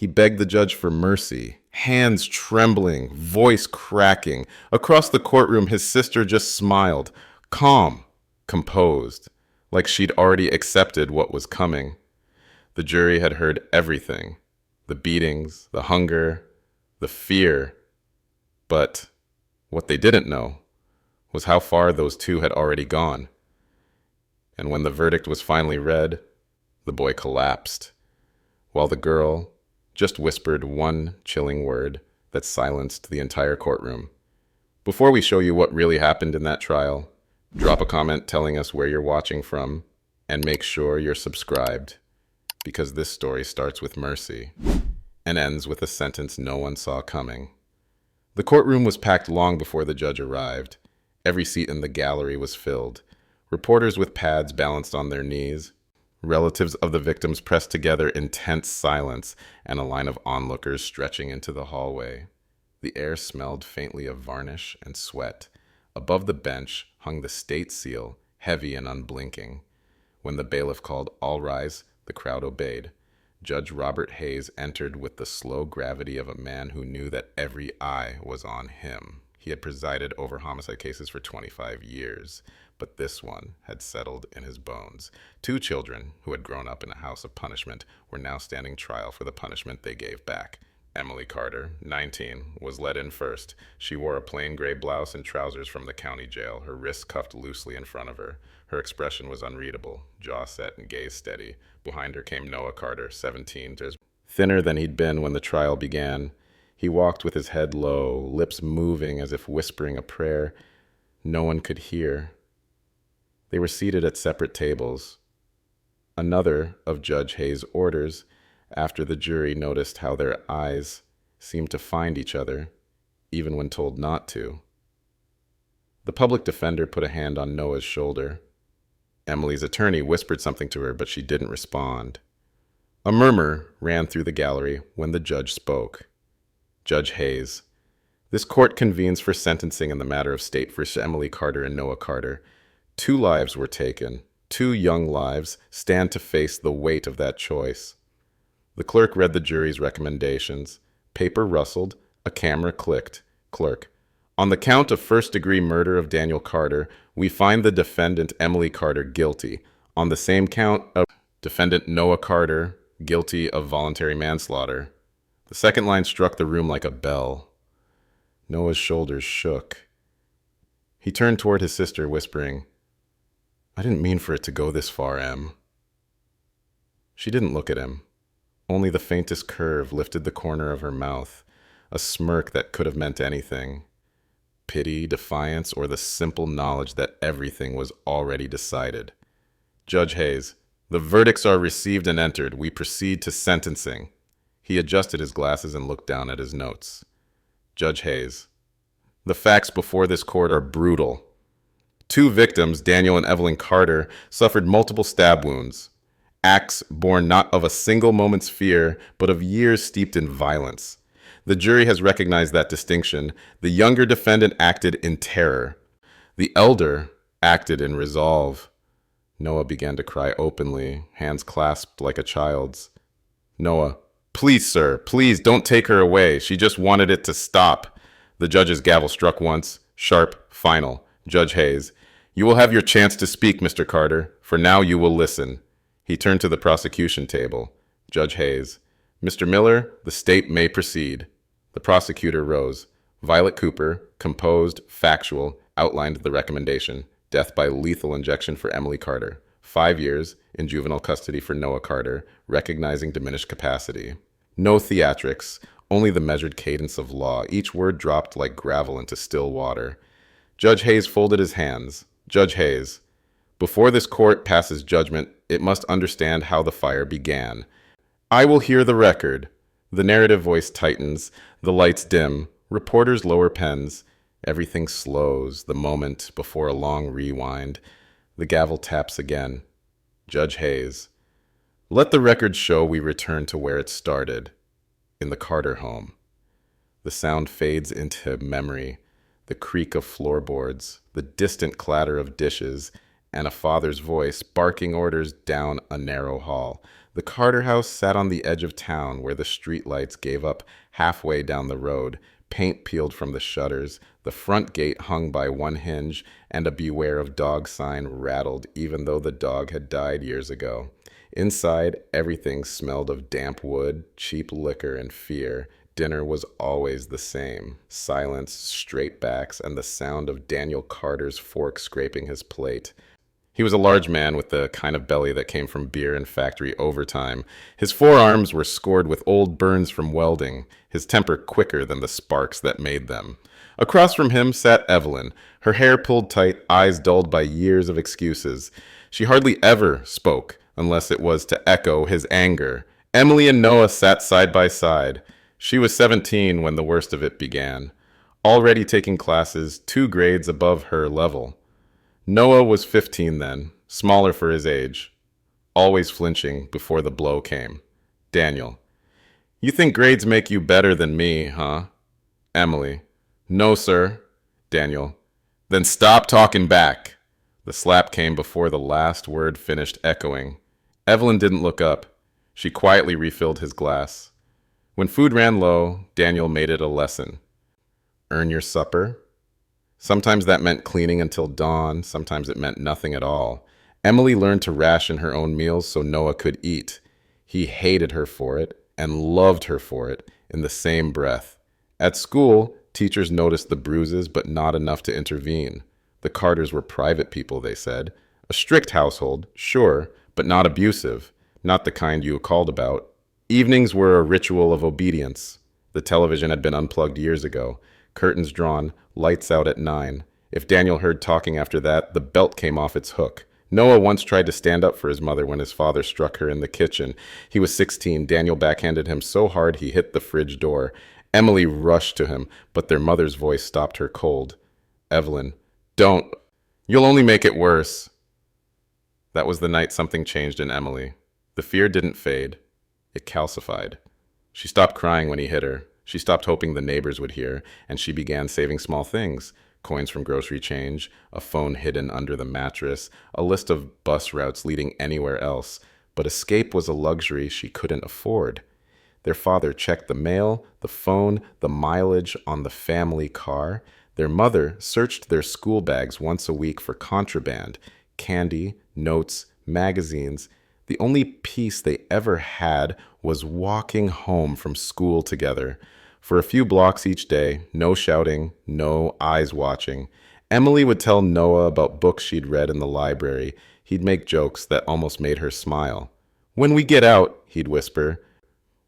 He begged the judge for mercy, hands trembling, voice cracking. Across the courtroom, his sister just smiled, calm, composed, like she'd already accepted what was coming. The jury had heard everything, the beatings, the hunger, the fear. But what they didn't know was how far those two had already gone. And when the verdict was finally read, the boy collapsed, while the girl just whispered one chilling word that silenced the entire courtroom. Before we show you what really happened in that trial, drop a comment telling us where you're watching from, and make sure you're subscribed, because this story starts with mercy and ends with a sentence no one saw coming. The courtroom was packed long before the judge arrived. Every seat in the gallery was filled. Reporters with pads balanced on their knees. Relatives of the victims pressed together in tense silence, and a line of onlookers stretching into the hallway. The air smelled faintly of varnish and sweat. Above the bench hung the state seal, heavy and unblinking. When the bailiff called, "All rise," the crowd obeyed. Judge Robert Hayes entered with the slow gravity of a man who knew that every eye was on him. He had presided over homicide cases for 25 years, but this one had settled in his bones. Two children, who had grown up in a house of punishment, were now standing trial for the punishment they gave back. Emily Carter, 19, was led in first. She wore a plain gray blouse and trousers from the county jail, her wrists cuffed loosely in front of her. Her expression was unreadable, jaw set and gaze steady. Behind her came Noah Carter, 17, thinner than he'd been when the trial began. He walked with his head low, lips moving as if whispering a prayer no one could hear. They were seated at separate tables. Another of Judge Hayes' orders, after the jury noticed how their eyes seemed to find each other, even when told not to. The public defender put a hand on Noah's shoulder. Emily's attorney whispered something to her, but she didn't respond. A murmur ran through the gallery when the judge spoke. Judge Hayes, this court convenes for sentencing in the matter of State v. Emily Carter and Noah Carter. 2 lives were taken. 2 young lives stand to face the weight of that choice. The clerk read the jury's recommendations. Paper rustled. A camera clicked. Clerk, on the count of first-degree murder of Daniel Carter, we find the defendant Emily Carter guilty. On the same count of defendant Noah Carter guilty of voluntary manslaughter. The second line struck the room like a bell. Noah's shoulders shook. He turned toward his sister, whispering, "I didn't mean for it to go this far, Em." She didn't look at him. Only the faintest curve lifted the corner of her mouth, a smirk that could have meant anything. Pity, defiance, or the simple knowledge that everything was already decided. Judge Hayes, the verdicts are received and entered. We proceed to sentencing. He adjusted his glasses and looked down at his notes. Judge Hayes, the facts before this court are brutal. 2 victims, Daniel and Evelyn Carter, suffered multiple stab wounds. Acts born not of a single moment's fear, but of years steeped in violence. The jury has recognized that distinction. The younger defendant acted in terror. The elder acted in resolve. Noah began to cry openly, hands clasped like a child's. Noah, please, sir, please don't take her away. She just wanted it to stop. The judge's gavel struck once, sharp, final. Judge Hayes, you will have your chance to speak, Mr. Carter. For now, you will listen. He turned to the prosecution table. Judge Hayes, Mr. Miller, the state may proceed. The prosecutor rose. Violet Cooper, composed, factual, outlined the recommendation. Death by lethal injection for Emily Carter. 5 years in juvenile custody for Noah Carter, recognizing diminished capacity. No theatrics, only the measured cadence of law. Each word dropped like gravel into still water. Judge Hayes folded his hands. Judge Hayes, before this court passes judgment, it must understand how the fire began. I will hear the record. The narrative voice tightens. The lights dim. Reporters lower pens. Everything slows, the moment before a long rewind. The gavel taps again. Judge Hayes, let the record show we return to where it started, in the Carter home. The sound fades into memory, the creak of floorboards, the distant clatter of dishes, and a father's voice barking orders down a narrow hall. The Carter house sat on the edge of town where the streetlights gave up halfway down the road, paint peeled from the shutters, the front gate hung by one hinge, and a beware of dog sign rattled even though the dog had died years ago. Inside, everything smelled of damp wood, cheap liquor, and fear. Dinner was always the same. Silence, straight backs, and the sound of Daniel Carter's fork scraping his plate. He was a large man with the kind of belly that came from beer and factory overtime. His forearms were scored with old burns from welding, his temper quicker than the sparks that made them. Across from him sat Evelyn, her hair pulled tight, eyes dulled by years of excuses. She hardly ever spoke, unless it was to echo his anger. Emily and Noah sat side by side. She was 17 when the worst of it began, already taking classes 2 grades above her level. Noah was 15 then, smaller for his age, always flinching before the blow came. Daniel: "You think grades make you better than me, huh?" Emily: "No, sir." Daniel: "Then stop talking back." The slap came before the last word finished echoing. Evelyn didn't look up. She quietly refilled his glass. When food ran low, Daniel made it a lesson. Earn your supper. Sometimes that meant cleaning until dawn, sometimes it meant nothing at all. Emily learned to ration her own meals so Noah could eat. He hated her for it and loved her for it in the same breath. At school, teachers noticed the bruises, but not enough to intervene. The Carters were private people, they said. A strict household, sure, but not abusive, not the kind you called about. Evenings were a ritual of obedience. The television had been unplugged years ago. Curtains drawn, lights out at 9. If Daniel heard talking after that, the belt came off its hook. Noah once tried to stand up for his mother when his father struck her in the kitchen. He was 16. Daniel backhanded him so hard he hit the fridge door. Emily rushed to him, but their mother's voice stopped her cold. Evelyn: "Don't. You'll only make it worse." That was the night something changed in Emily. The fear didn't fade. It calcified. She stopped crying when he hit her. She stopped hoping the neighbors would hear, and she began saving small things: coins from grocery change, a phone hidden under the mattress, a list of bus routes leading anywhere else. But escape was a luxury she couldn't afford. Their father checked the mail, the phone, the mileage on the family car. Their mother searched their school bags once a week for contraband: candy, notes, magazines. The only peace they ever had was walking home from school together. For a few blocks each day, no shouting, no eyes watching. Emily would tell Noah about books she'd read in the library. He'd make jokes that almost made her smile. "When we get out," he'd whisper,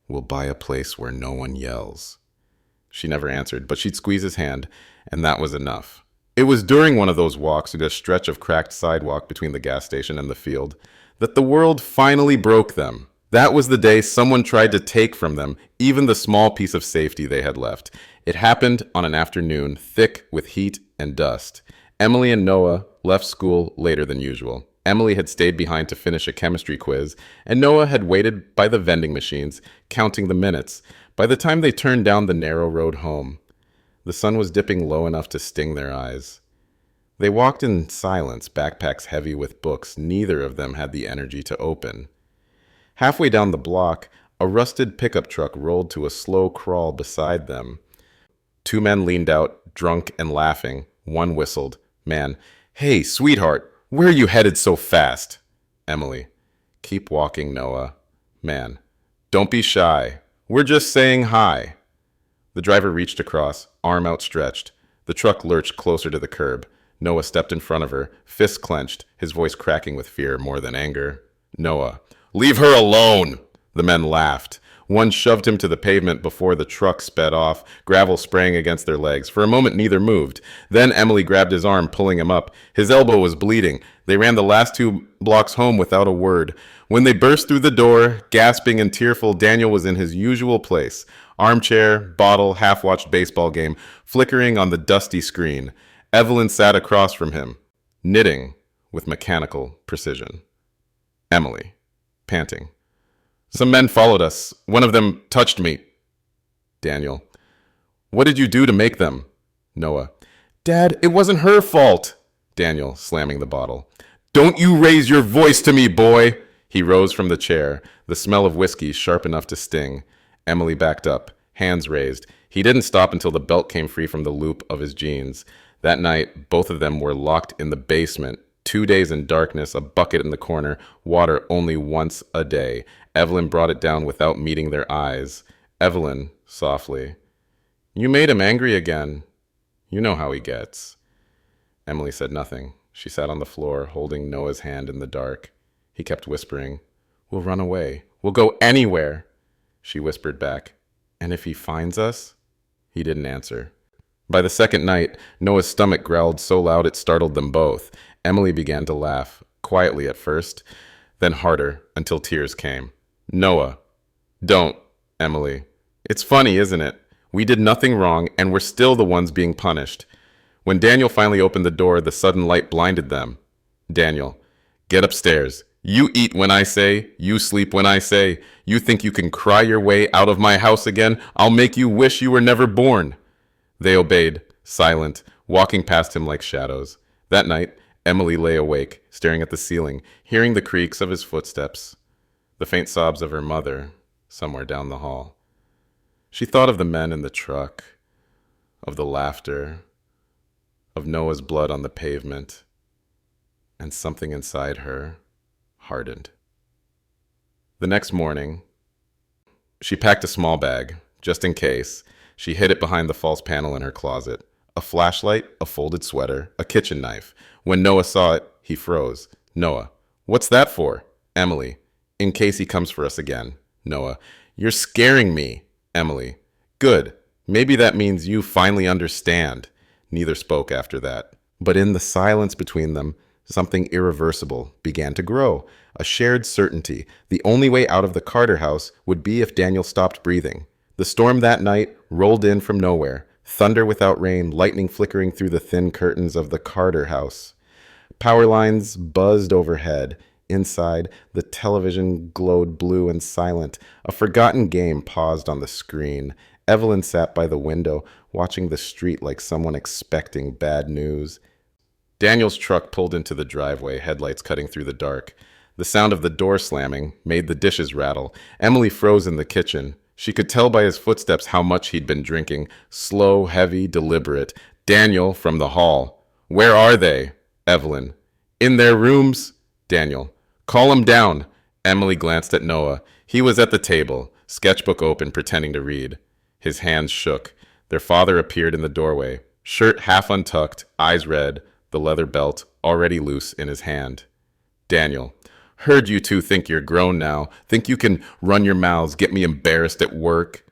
"we'll buy a place where no one yells." She never answered, but she'd squeeze his hand, and that was enough. It was during one of those walks through the stretch of cracked sidewalk between the gas station and the field that the world finally broke them. That was the day someone tried to take from them even the small piece of safety they had left. It happened on an afternoon thick with heat and dust. Emily and Noah left school later than usual. Emily had stayed behind to finish a chemistry quiz, and Noah had waited by the vending machines, counting the minutes. By the time they turned down the narrow road home, the sun was dipping low enough to sting their eyes. They walked in silence, backpacks heavy with books neither of them had the energy to open. Halfway down the block, a rusted pickup truck rolled to a slow crawl beside them. 2 men leaned out, drunk and laughing. One whistled. Man: "Hey, sweetheart, where are you headed so fast?" Emily: "Keep walking, Noah." Man: "Don't be shy. We're just saying hi." The driver reached across, arm outstretched. The truck lurched closer to the curb. Noah stepped in front of her, fists clenched, his voice cracking with fear more than anger. Noah: "Leave her alone!" The men laughed. One shoved him to the pavement before the truck sped off, gravel spraying against their legs. For a moment, neither moved. Then Emily grabbed his arm, pulling him up. His elbow was bleeding. They ran the last 2 blocks home without a word. When they burst through the door, gasping and tearful, Daniel was in his usual place. Armchair, bottle, half-watched baseball game, flickering on the dusty screen. Evelyn sat across from him, knitting with mechanical precision. Emily, panting: "Some men followed us. One of them touched me." Daniel: "What did you do to make them?" Noah: "Dad, it wasn't her fault." Daniel, slamming the bottle: "Don't you raise your voice to me, boy!" He rose from the chair. the smell of whiskey sharp enough to sting. Emily backed up, hands raised. He didn't stop until the belt came free from the loop of his jeans. That night, both of them were locked in the basement. 2 days in darkness, a bucket in the corner, water only once a day. Evelyn brought it down without meeting their eyes. Evelyn, softly. You made him angry again. You know how he gets. Emily said nothing. She sat on the floor, holding Noah's hand in the dark. He kept whispering, We'll run away. We'll go anywhere. She whispered back, And if he finds us? He didn't answer. By the second night, Noah's stomach growled so loud it startled them both. Emily began to laugh, quietly at first, then harder, until tears came. Noah. Don't, Emily. It's funny, isn't it? We did nothing wrong, and we're still the ones being punished. When Daniel finally opened the door, the sudden light blinded them. Daniel. Get upstairs. You eat when I say, you sleep when I say. You think you can cry your way out of my house again? I'll make you wish you were never born. They obeyed, silent, walking past him like shadows. That night, Emily lay awake, staring at the ceiling, hearing the creaks of his footsteps, the faint sobs of her mother, somewhere down the hall. She thought of the men in the truck, of the laughter, of Noah's blood on the pavement, and something inside her hardened. The next morning, she packed a small bag, just in case. She hid it behind the false panel in her closet. A flashlight, a folded sweater, a kitchen knife. When Noah saw it, he froze. Noah. What's that for? Emily. In case he comes for us again. Noah. You're scaring me. Emily. Good. Maybe that means you finally understand. Neither spoke after that. But in the silence between them, something irreversible began to grow. A shared certainty. The only way out of the Carter house would be if Daniel stopped breathing. The storm that night rolled in from nowhere. Thunder without rain, lightning flickering through the thin curtains of the Carter house. Power lines buzzed overhead. Inside, the television glowed blue and silent. A forgotten game paused on the screen. Evelyn sat by the window, watching the street like someone expecting bad news. Daniel's truck pulled into the driveway, headlights cutting through the dark. The sound of the door slamming made the dishes rattle. Emily froze in the kitchen. She could tell by his footsteps how much he'd been drinking. Slow, heavy, deliberate. Daniel from the hall. Where are they? Evelyn. In their rooms? Daniel. Call them down. Emily glanced at Noah. He was at the table, sketchbook open, pretending to read. His hands shook. Their father appeared in the doorway, shirt half untucked, eyes red, the leather belt already loose in his hand. Daniel. Heard you two think you're grown now. Think you can run your mouths, get me embarrassed at work.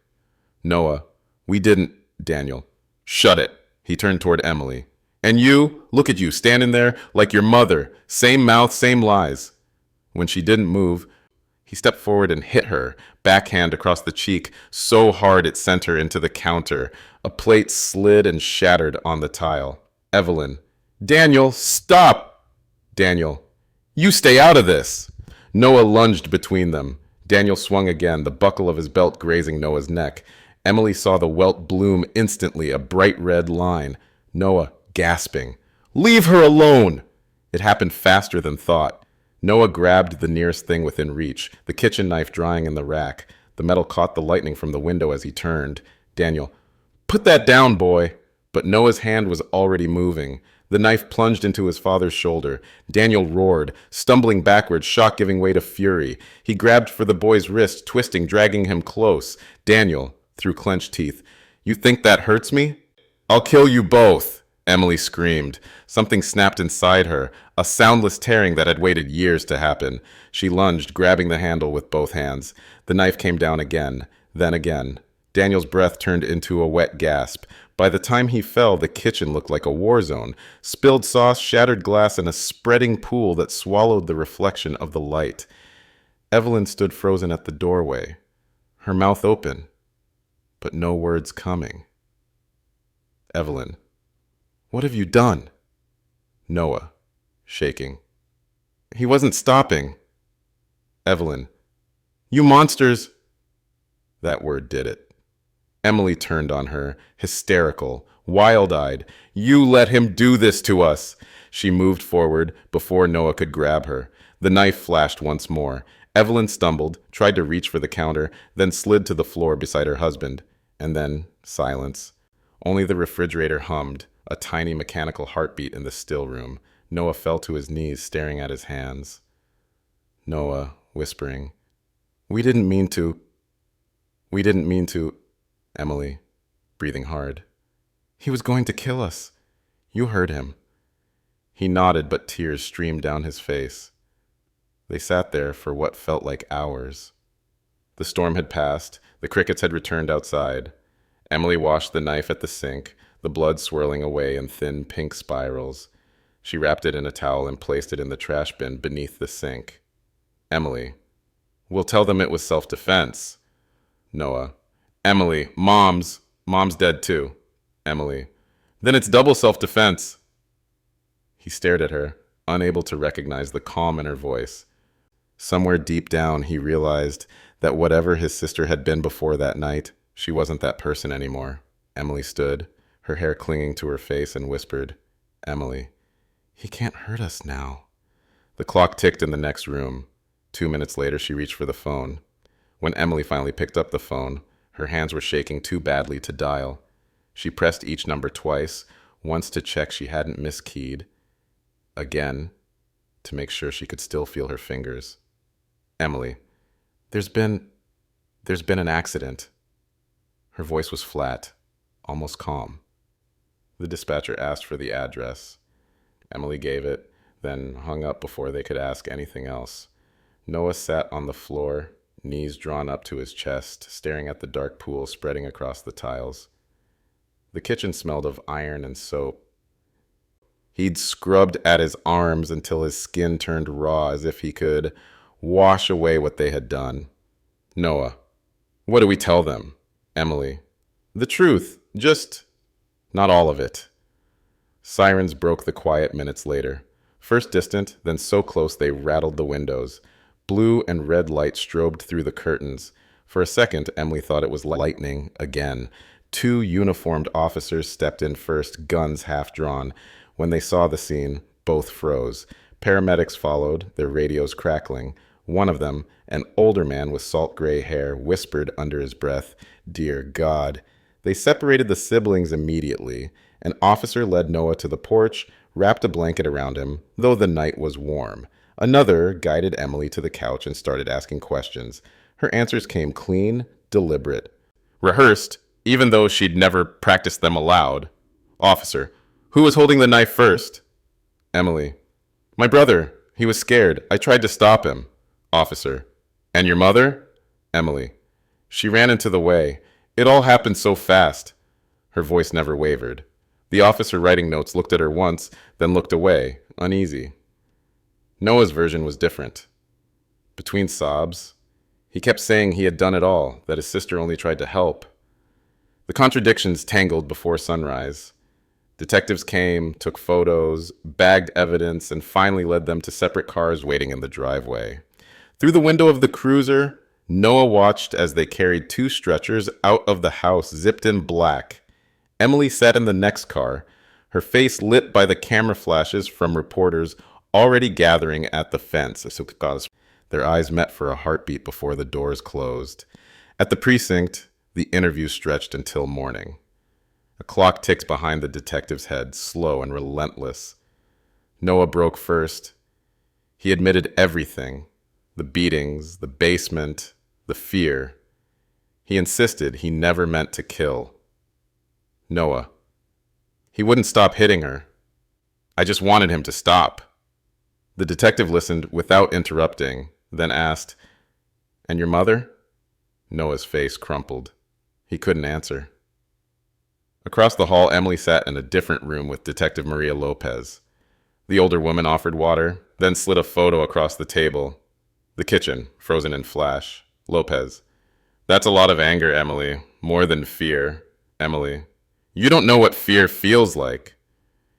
Noah. We didn't. Daniel. Shut it. He turned toward Emily. And you? Look at you, standing there like your mother. Same mouth, same lies. When she didn't move, he stepped forward and hit her, backhand across the cheek, so hard it sent her into the counter. A plate slid and shattered on the tile. Evelyn. Daniel, stop! Daniel. You stay out of this! Noah lunged between them. Daniel swung again, the buckle of his belt grazing Noah's neck. Emily saw the welt bloom instantly, a bright red line. Noah, gasping. Leave her alone! It happened faster than thought. Noah grabbed the nearest thing within reach, the kitchen knife drying in the rack. The metal caught the lightning from the window as he turned. Daniel, put that down, boy! But Noah's hand was already moving. The knife plunged into his father's shoulder. Daniel roared, stumbling backwards, shock giving way to fury. He grabbed for the boy's wrist, twisting, dragging him close. Daniel, through clenched teeth, You think that hurts me? I'll kill you both, Emily screamed. Something snapped inside her, a soundless tearing that had waited years to happen. She lunged, grabbing the handle with both hands. The knife came down again, then again. Daniel's breath turned into a wet gasp. By the time he fell, the kitchen looked like a war zone. Spilled sauce, shattered glass, and a spreading pool that swallowed the reflection of the light. Evelyn stood frozen at the doorway, her mouth open, but no words coming. Evelyn. What have you done? Noah, shaking. He wasn't stopping. Evelyn. You monsters. That word did it. Emily turned on her, hysterical, wild-eyed. You let him do this to us. She moved forward before Noah could grab her. The knife flashed once more. Evelyn stumbled, tried to reach for the counter, then slid to the floor beside her husband. And then silence. Only the refrigerator hummed, a tiny mechanical heartbeat in the still room. Noah fell to his knees, staring at his hands. Noah, whispering, "We didn't mean to. We didn't mean to." Emily, breathing hard. "He was going to kill us. You heard him." He nodded, but tears streamed down his face. They sat there for what felt like hours. The storm had passed. The crickets had returned outside. Emily washed the knife at the sink, the blood swirling away in thin pink spirals. She wrapped it in a towel and placed it in the trash bin beneath the sink. Emily, "We'll tell them it was self-defense." Noah, "Emily, Mom's dead too." Emily, "Then it's double self-defense." He stared at her, unable to recognize the calm in her voice. Somewhere deep down, he realized that whatever his sister had been before that night, she wasn't that person anymore. Emily stood, her hair clinging to her face, and whispered, "Emily, he can't hurt us now." The clock ticked in the next room. 2 minutes later, she reached for the phone. When Emily finally picked up the phone, her hands were shaking too badly to dial. She pressed each number twice, once to check she hadn't miskeyed, again, to make sure she could still feel her fingers. "Emily, there's been an accident." Her voice was flat, almost calm. The dispatcher asked for the address. Emily gave it, then hung up before they could ask anything else. Noah sat on the floor, knees drawn up to his chest, staring at the dark pool spreading across the tiles. The kitchen smelled of iron and soap. He'd scrubbed at his arms until his skin turned raw, as if he could wash away what they had done. Noah, "What do we tell them?" Emily, "The truth, just not all of it." Sirens broke the quiet minutes later. First distant, then so close they rattled the windows. Blue and red light strobed through the curtains. For a second, Emily thought it was lightning again. 2 uniformed officers stepped in first, guns half drawn. When they saw the scene, both froze. Paramedics followed, their radios crackling. One of them, an older man with salt gray hair, whispered under his breath, "Dear God." They separated the siblings immediately. An officer led Noah to the porch, wrapped a blanket around him, though the night was warm. Another guided Emily to the couch and started asking questions. Her answers came clean, deliberate, rehearsed, even though she'd never practiced them aloud. Officer, "Who was holding the knife first?" Emily, "My brother. He was scared. I tried to stop him." Officer, "And your mother?" Emily, "She ran into the way. It all happened so fast." Her voice never wavered. The officer writing notes looked at her once, then looked away, uneasy. Noah's version was different. Between sobs, he kept saying he had done it all, that his sister only tried to help. The contradictions tangled before sunrise. Detectives came, took photos, bagged evidence, and finally led them to separate cars waiting in the driveway. Through the window of the cruiser, Noah watched as they carried 2 stretchers out of the house, zipped in black. Emily sat in the next car, her face lit by the camera flashes from reporters already gathering at the fence. Their eyes met for a heartbeat before the doors closed. At the precinct, the interview stretched until morning. A clock ticked behind the detective's head, slow and relentless. Noah broke first. He admitted everything. The beatings, the basement, the fear. He insisted he never meant to kill. Noah. He wouldn't stop hitting her. I just wanted him to stop. The detective listened without interrupting, then asked, "And your mother?" Noah's face crumpled. He couldn't answer. Across the hall, Emily sat in a different room with Detective Maria Lopez. The older woman offered water, then slid a photo across the table. The kitchen, frozen in flash. Lopez. "That's a lot of anger, Emily. More than fear." Emily. "You don't know what fear feels like."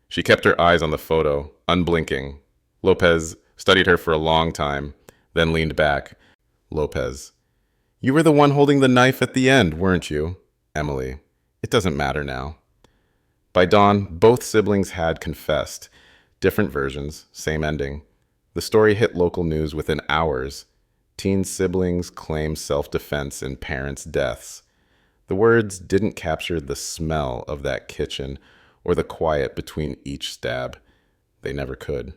She kept her eyes on the photo, unblinking. Lopez studied her for a long time, then leaned back. Lopez. "You were the one holding the knife at the end, weren't you?" Emily. "It doesn't matter now." By dawn, both siblings had confessed. Different versions, same ending. The story hit local news within hours. Teen siblings claim self-defense in parents' deaths. The words didn't capture the smell of that kitchen or the quiet between each stab. They never could.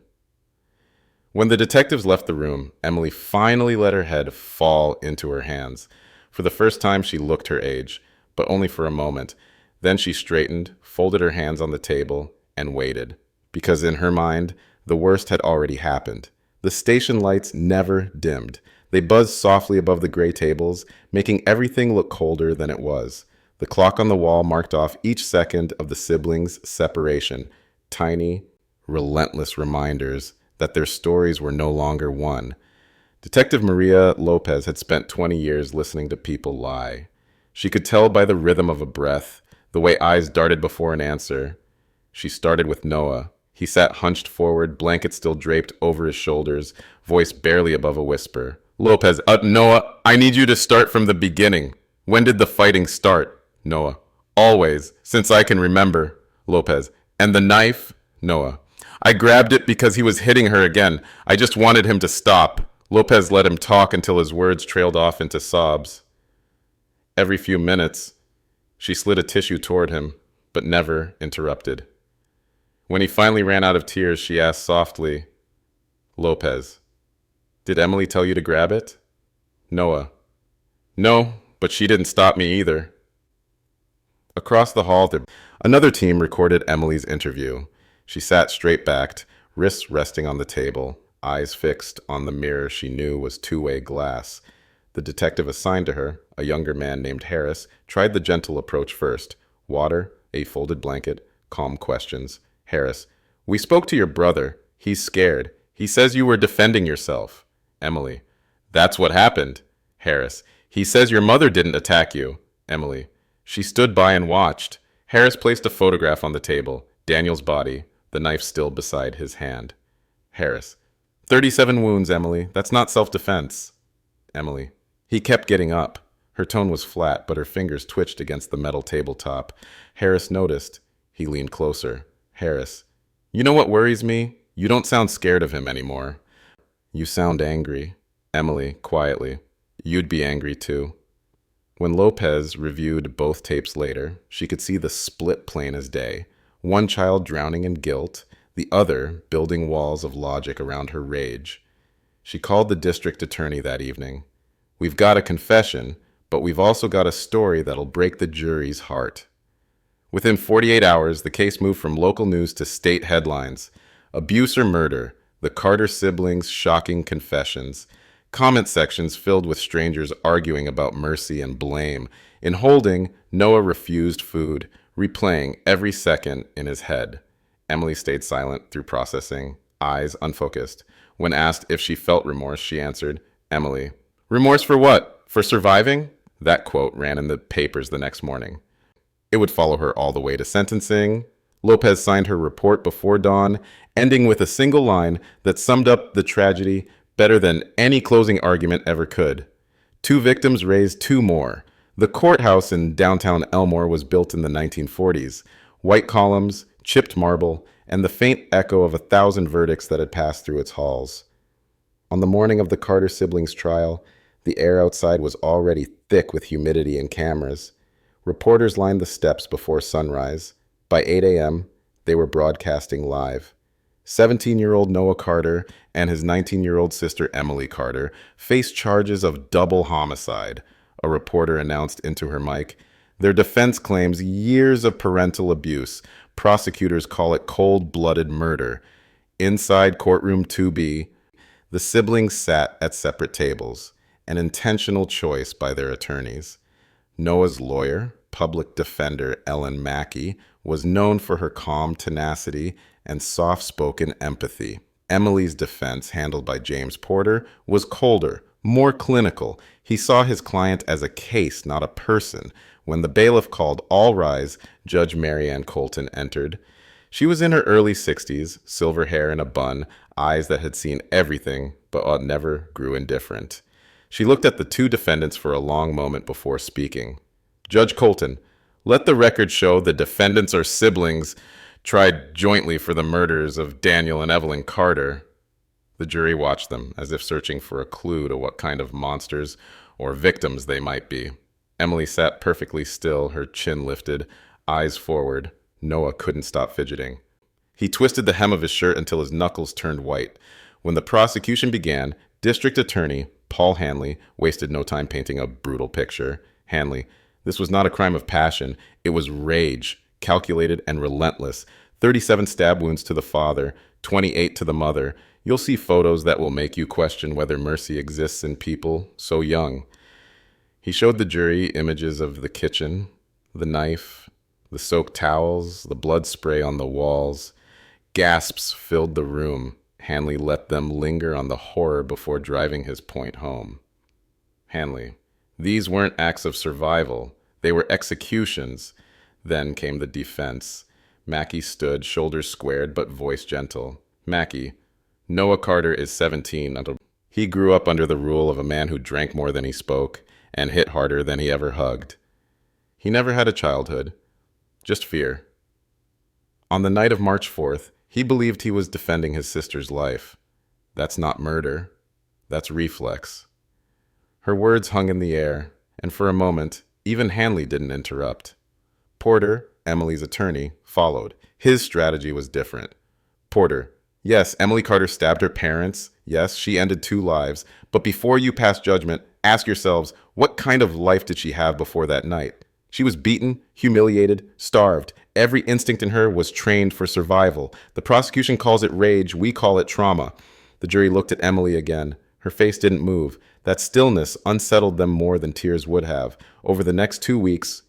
When the detectives left the room, Emily finally let her head fall into her hands. For the first time, she looked her age, but only for a moment. Then she straightened, folded her hands on the table, and waited. Because in her mind, the worst had already happened. The station lights never dimmed. They buzzed softly above the gray tables, making everything look colder than it was. The clock on the wall marked off each second of the siblings' separation. Tiny, relentless reminders that their stories were no longer one. Detective Maria Lopez had spent 20 years listening to people lie. She could tell by the rhythm of a breath, the way eyes darted before an answer. She started with Noah. He sat hunched forward, blanket still draped over his shoulders, voice barely above a whisper. Lopez, Noah, I need you to start from the beginning. When did the fighting start? Noah, always, since I can remember. Lopez, and the knife? Noah, I grabbed it because he was hitting her again. I just wanted him to stop. Lopez let him talk until his words trailed off into sobs. Every few minutes, she slid a tissue toward him, but never interrupted. When he finally ran out of tears, she asked softly, Lopez, did Emily tell you to grab it? Noah, no, but she didn't stop me either. Across the hall, another team recorded Emily's interview. She sat straight-backed, wrists resting on the table, eyes fixed on the mirror she knew was two-way glass. The detective assigned to her, a younger man named Harris, tried the gentle approach first. Water, a folded blanket, calm questions. Harris, we spoke to your brother. He's scared. He says you were defending yourself. Emily, that's what happened. Harris, he says your mother didn't attack you. Emily, she stood by and watched. Harris placed a photograph on the table, Daniel's body, the knife still beside his hand. Harris, 37 wounds, Emily. That's not self-defense. Emily, he kept getting up. Her tone was flat, but her fingers twitched against the metal tabletop. Harris noticed. He leaned closer. Harris, you know what worries me? You don't sound scared of him anymore. You sound angry. Emily, quietly, you'd be angry too. When Lopez reviewed both tapes later, she could see the split plain as day. One child drowning in guilt, the other building walls of logic around her rage. She called the district attorney that evening. We've got a confession, but we've also got a story that'll break the jury's heart. Within 48 hours, the case moved from local news to state headlines. Abuse or murder, the Carter siblings' shocking confessions. Comment sections filled with strangers arguing about mercy and blame. In holding, Noah refused food, replaying every second in his head. Emily stayed silent through processing, eyes unfocused. When asked if she felt remorse, she answered, Emily, remorse for what? For surviving? That quote ran in the papers the next morning. It would follow her all the way to sentencing. Lopez signed her report before dawn, ending with a single line that summed up the tragedy better than any closing argument ever could. 2 victims raised 2 more. The courthouse in downtown Elmore was built in the 1940s. White columns, chipped marble, and the faint echo of 1,000 verdicts that had passed through its halls. On the morning of the Carter siblings' trial, the air outside was already thick with humidity and cameras. Reporters lined the steps before sunrise. By 8 a.m., they were broadcasting live. 17-year-old Noah Carter and his 19-year-old sister Emily Carter faced charges of double homicide, a reporter announced into her mic. Their defense claims years of parental abuse. Prosecutors call it cold-blooded murder. Inside courtroom 2B, the siblings sat at separate tables, an intentional choice by their attorneys. Noah's lawyer, public defender Ellen Mackey, was known for her calm tenacity and soft-spoken empathy. Emily's defense, handled by James Porter, was colder, more clinical. He saw his client as a case, not a person. When the bailiff called all rise, Judge Marianne Colton entered. She was in her early 60s, silver hair in a bun, eyes that had seen everything but never grew indifferent. She looked at the 2 defendants for a long moment before speaking. Judge Colton, let the record show the defendants are siblings tried jointly for the murders of Daniel and Evelyn Carter. The jury watched them, as if searching for a clue to what kind of monsters or victims they might be. Emily sat perfectly still, her chin lifted, eyes forward. Noah couldn't stop fidgeting. He twisted the hem of his shirt until his knuckles turned white. When the prosecution began, District Attorney Paul Hanley wasted no time painting a brutal picture. Hanley, this was not a crime of passion. It was rage, calculated and relentless. 37 stab wounds to the father, 28 to the mother. You'll see photos that will make you question whether mercy exists in people so young. He showed the jury images of the kitchen, the knife, the soaked towels, the blood spray on the walls. Gasps filled the room. Hanley let them linger on the horror before driving his point home. Hanley, these weren't acts of survival. They were executions. Then came the defense. Mackey stood, shoulders squared but voice gentle. Mackey, Noah Carter is 17. He grew up under the rule of a man who drank more than he spoke and hit harder than he ever hugged. He never had a childhood, just fear. On the night of March 4th, he believed he was defending his sister's life. That's not murder. That's reflex. Her words hung in the air, and for a moment, even Hanley didn't interrupt. Porter, Emily's attorney, followed. His strategy was different. Porter, yes, Emily Carter stabbed her parents. Yes, she ended 2 lives. But before you pass judgment, ask yourselves, what kind of life did she have before that night? She was beaten, humiliated, starved. Every instinct in her was trained for survival. The prosecution calls it rage, we call it trauma. The jury looked at Emily again. Her face didn't move. That stillness unsettled them more than tears would have. Over the next 2 weeks,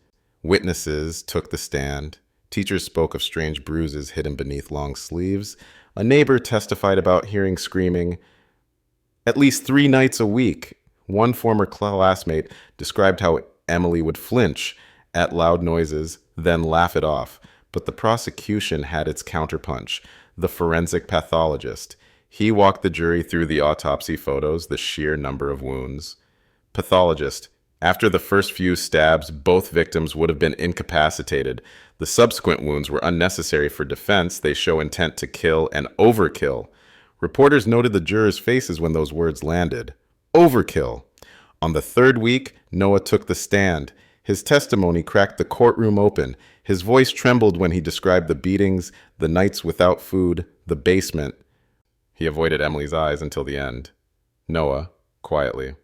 witnesses took the stand. Teachers spoke of strange bruises hidden beneath long sleeves. A neighbor testified about hearing screaming at least 3 nights a week. One former classmate described how Emily would flinch at loud noises, then laugh it off. But the prosecution had its counterpunch, the forensic pathologist. He walked the jury through the autopsy photos, the sheer number of wounds. Pathologist, after the first few stabs, both victims would have been incapacitated. The subsequent wounds were unnecessary for defense. They show intent to kill and overkill. Reporters noted the jurors' faces when those words landed. Overkill. On the 3rd week, Noah took the stand. His testimony cracked the courtroom open. His voice trembled when he described the beatings, the nights without food, the basement. He avoided Emily's eyes until the end. Noah, quietly,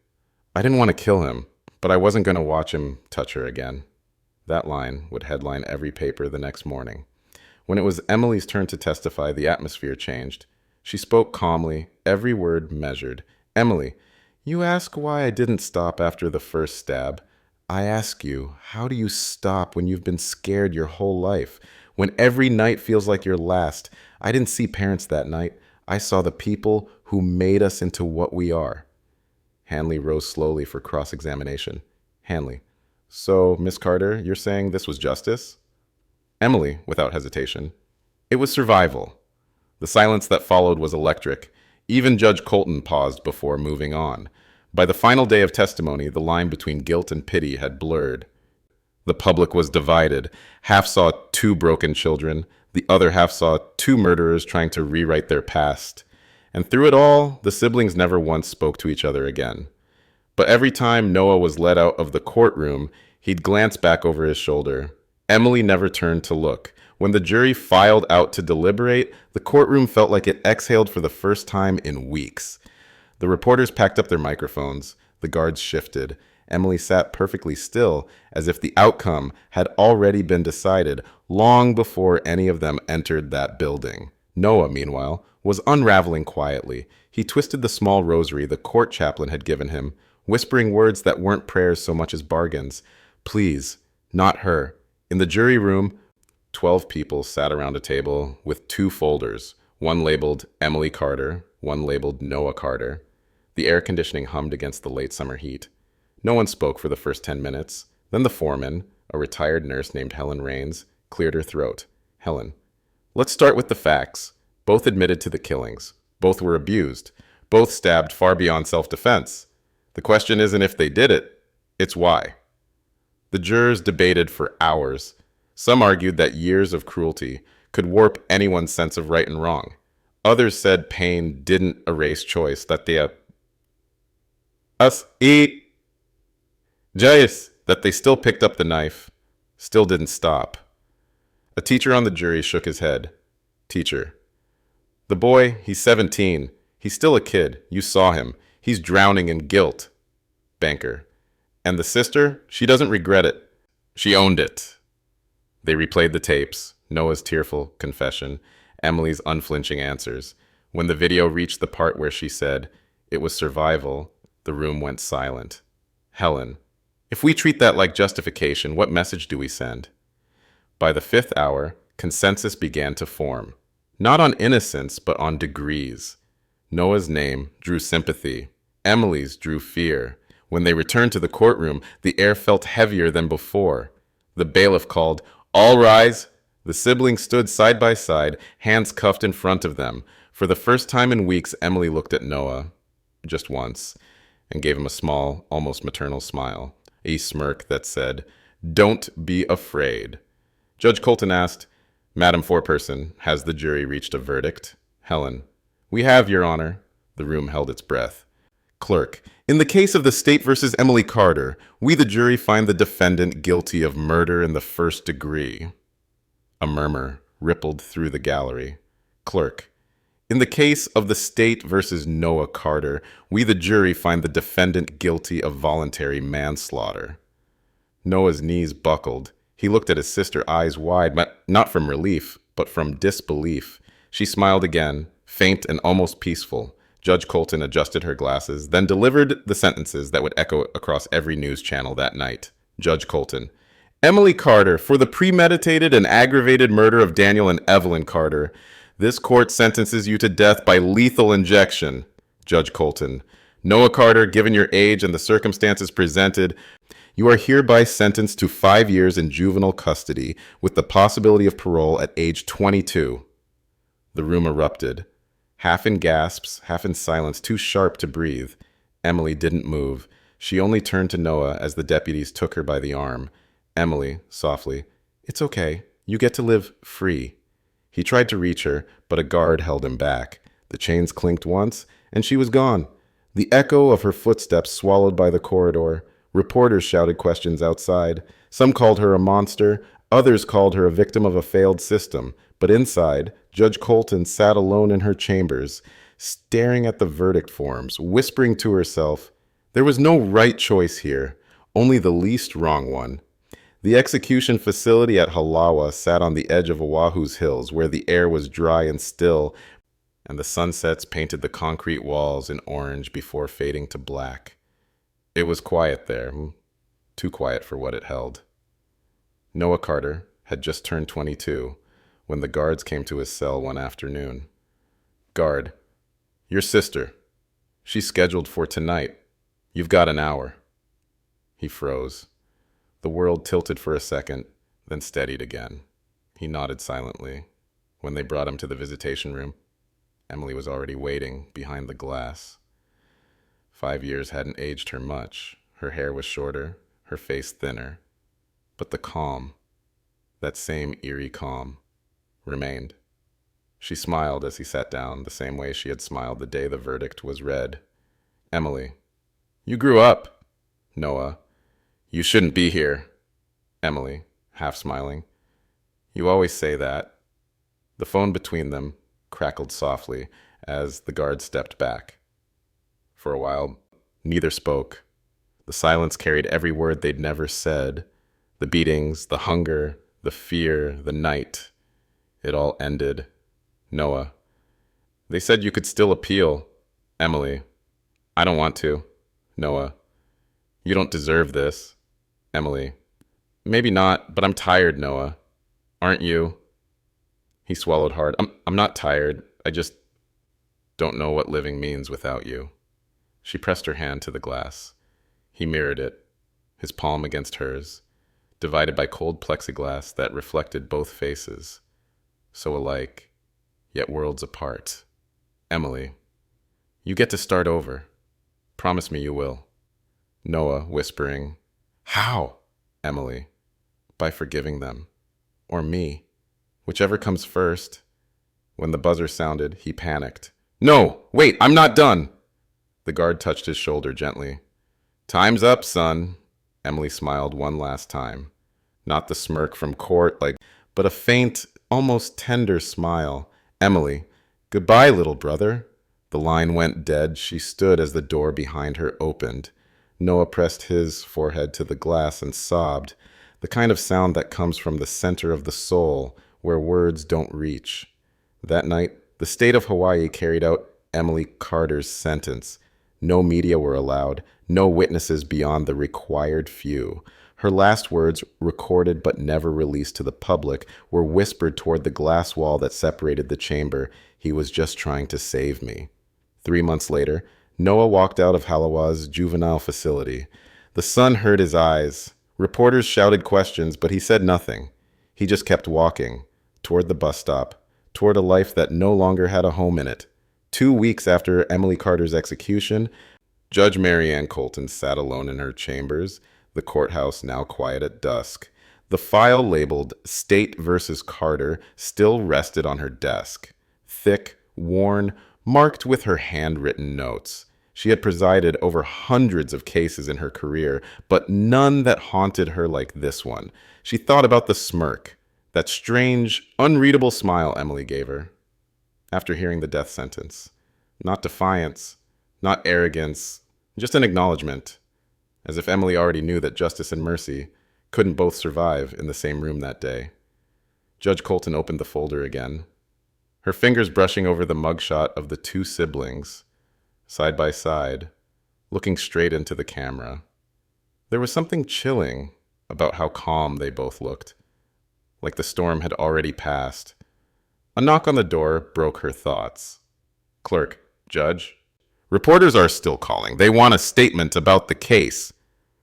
I didn't want to kill him, but I wasn't going to watch him touch her again. That line would headline every paper the next morning. When it was Emily's turn to testify, the atmosphere changed. She spoke calmly, every word measured. Emily, you ask why I didn't stop after the first stab. I ask you, how do you stop when you've been scared your whole life? When every night feels like your last? I didn't see parents that night. I saw the people who made us into what we are. Hanley rose slowly for cross-examination. Hanley, so, Miss Carter, you're saying this was justice? Emily, without hesitation, it was survival. The silence that followed was electric. Even Judge Colton paused before moving on. By the final day of testimony, the line between guilt and pity had blurred. The public was divided. Half saw 2 broken children. The other half saw 2 murderers trying to rewrite their past. And through it all, the siblings never once spoke to each other again. But every time Noah was led out of the courtroom, he'd glance back over his shoulder. Emily never turned to look. When the jury filed out to deliberate, the courtroom felt like it exhaled for the first time in weeks. The reporters packed up their microphones. The guards shifted. Emily sat perfectly still, as if the outcome had already been decided long before any of them entered that building. Noah, meanwhile, was unraveling quietly. He twisted the small rosary the court chaplain had given him, whispering words that weren't prayers so much as bargains. Please, not her. In the jury room, 12 people sat around a table with 2 folders, one labeled Emily Carter, one labeled Noah Carter. The air conditioning hummed against the late summer heat. No one spoke for the first 10 minutes. Then the foreman, a retired nurse named Helen Raines, cleared her throat. Helen, let's start with the facts. Both admitted to the killings. Both were abused. Both stabbed far beyond self-defense. The question isn't if they did it, it's why. The jurors debated for hours. Some argued that years of cruelty could warp anyone's sense of right and wrong. Others said pain didn't erase choice, that they us eat Jais, that they still picked up the knife, still didn't stop. A teacher on the jury shook his head. Teacher. The boy, he's 17. He's still a kid. You saw him. He's drowning in guilt. Banker. And the sister, she doesn't regret it. She owned it. They replayed the tapes, Noah's tearful confession, Emily's unflinching answers. When the video reached the part where she said, it was survival, the room went silent. Helen. If we treat that like justification, what message do we send? By the 5th hour, consensus began to form. Not on innocence, but on degrees. Noah's name drew sympathy. Emily's drew fear. When they returned to the courtroom, the air felt heavier than before. The bailiff called, "All rise!" The siblings stood side by side, hands cuffed in front of them. For the first time in weeks, Emily looked at Noah, just once, and gave him a small, almost maternal smile, a smirk that said, "Don't be afraid." Judge Colton asked, "Madam Foreperson, has the jury reached a verdict?" Helen, "We have, Your Honor." The room held its breath. Clerk, in the case of the State versus Emily Carter, we the jury find the defendant guilty of murder in the 1st degree. A murmur rippled through the gallery. Clerk, in the case of the State versus Noah Carter, we the jury find the defendant guilty of voluntary manslaughter. Noah's knees buckled. He looked at his sister, eyes wide, not from relief, but from disbelief. She smiled again, faint and almost peaceful. Judge Colton adjusted her glasses, then delivered the sentences that would echo across every news channel that night. Judge Colton. Emily Carter, for the premeditated and aggravated murder of Daniel and Evelyn Carter, this court sentences you to death by lethal injection. Judge Colton. Noah Carter, given your age and the circumstances presented, you are hereby sentenced to 5 years in juvenile custody with the possibility of parole at age 22. The room erupted. Half in gasps, half in silence, too sharp to breathe. Emily didn't move. She only turned to Noah as the deputies took her by the arm. Emily, softly, "It's okay. You get to live free." He tried to reach her, but a guard held him back. The chains clinked once, and she was gone. The echo of her footsteps swallowed by the corridor. Reporters shouted questions outside. Some called her a monster. Others called her a victim of a failed system. But inside, Judge Colton sat alone in her chambers, staring at the verdict forms, whispering to herself, there was no right choice here, only the least wrong one. The execution facility at Halawa sat on the edge of Oahu's hills, where the air was dry and still, and the sunsets painted the concrete walls in orange before fading to black. It was quiet there, too quiet for what it held. Noah Carter had just turned 22 when the guards came to his cell one afternoon. Guard, your sister. She's scheduled for tonight. You've got an hour. He froze. The world tilted for a second, then steadied again. He nodded silently. When they brought him to the visitation room, Emily was already waiting behind the glass. 5 years hadn't aged her much. Her hair was shorter, her face thinner. But the calm, that same eerie calm, remained. She smiled as he sat down, the same way she had smiled the day the verdict was read. Emily, you grew up. Noah, you shouldn't be here. Emily, half smiling, you always say that. The phone between them crackled softly as the guard stepped back. For a while, neither spoke. The silence carried every word they'd never said. The beatings, the hunger, the fear, the night. It all ended. Noah, they said you could still appeal. Emily, I don't want to. Noah, you don't deserve this. Emily, maybe not, but I'm tired, Noah. Aren't you? He swallowed hard. I'm not tired. I just don't know what living means without you. She pressed her hand to the glass. He mirrored it, his palm against hers, divided by cold plexiglass that reflected both faces, so alike, yet worlds apart. Emily, you get to start over. Promise me you will. Noah, whispering, how? Emily, by forgiving them. Or me. Whichever comes first. When the buzzer sounded, he panicked. No, wait, I'm not done. The guard touched his shoulder gently. Time's up, son. Emily smiled one last time. Not the smirk from court, but a faint, almost tender smile. Emily, goodbye, little brother. The line went dead. She stood as the door behind her opened. Noah pressed his forehead to the glass and sobbed, the kind of sound that comes from the center of the soul, where words don't reach. That night, the state of Hawaii carried out Emily Carter's sentence. No media were allowed, no witnesses beyond the required few. Her last words, recorded but never released to the public, were whispered toward the glass wall that separated the chamber. He was just trying to save me. 3 months later, Noah walked out of Halawa's juvenile facility. The sun hurt his eyes. Reporters shouted questions, but he said nothing. He just kept walking, toward the bus stop, toward a life that no longer had a home in it. 2 weeks after Emily Carter's execution, Judge Mary Ann Colton sat alone in her chambers, the courthouse now quiet at dusk. The file labeled State versus Carter still rested on her desk. Thick, worn, marked with her handwritten notes. She had presided over hundreds of cases in her career, but none that haunted her like this one. She thought about the smirk, that strange, unreadable smile Emily gave her after hearing the death sentence. Not defiance, not arrogance, just an acknowledgement, as if Emily already knew that justice and mercy couldn't both survive in the same room that day. Judge Colton opened the folder again, her fingers brushing over the mugshot of the 2 siblings, side by side, looking straight into the camera. There was something chilling about how calm they both looked, like the storm had already passed. A knock on the door broke her thoughts. Clerk, Judge. Reporters are still calling. They want a statement about the case.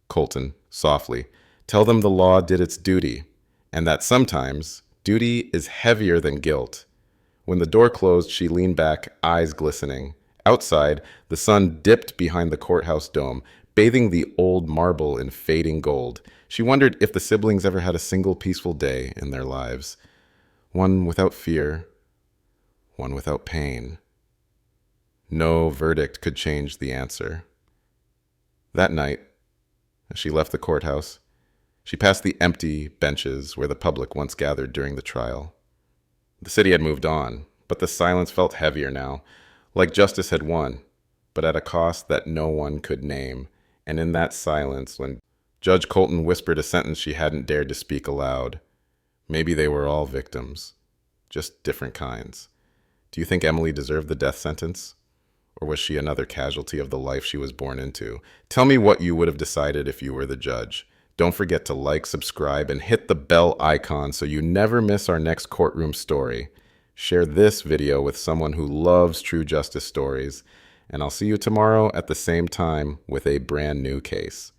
Colton, softly. Tell them the law did its duty, and that sometimes duty is heavier than guilt. When the door closed, she leaned back, eyes glistening. Outside, the sun dipped behind the courthouse dome, bathing the old marble in fading gold. She wondered if the siblings ever had a single peaceful day in their lives. One without fear, one without pain. No verdict could change the answer. That night, as she left the courthouse, she passed the empty benches where the public once gathered during the trial. The city had moved on, but the silence felt heavier now, like justice had won, but at a cost that no one could name. And in that silence, when Judge Colton whispered a sentence she hadn't dared to speak aloud, maybe they were all victims, just different kinds. Do you think Emily deserved the death sentence? Or was she another casualty of the life she was born into? Tell me what you would have decided if you were the judge. Don't forget to like, subscribe, and hit the bell icon so you never miss our next courtroom story. Share this video with someone who loves true justice stories, and I'll see you tomorrow at the same time with a brand new case.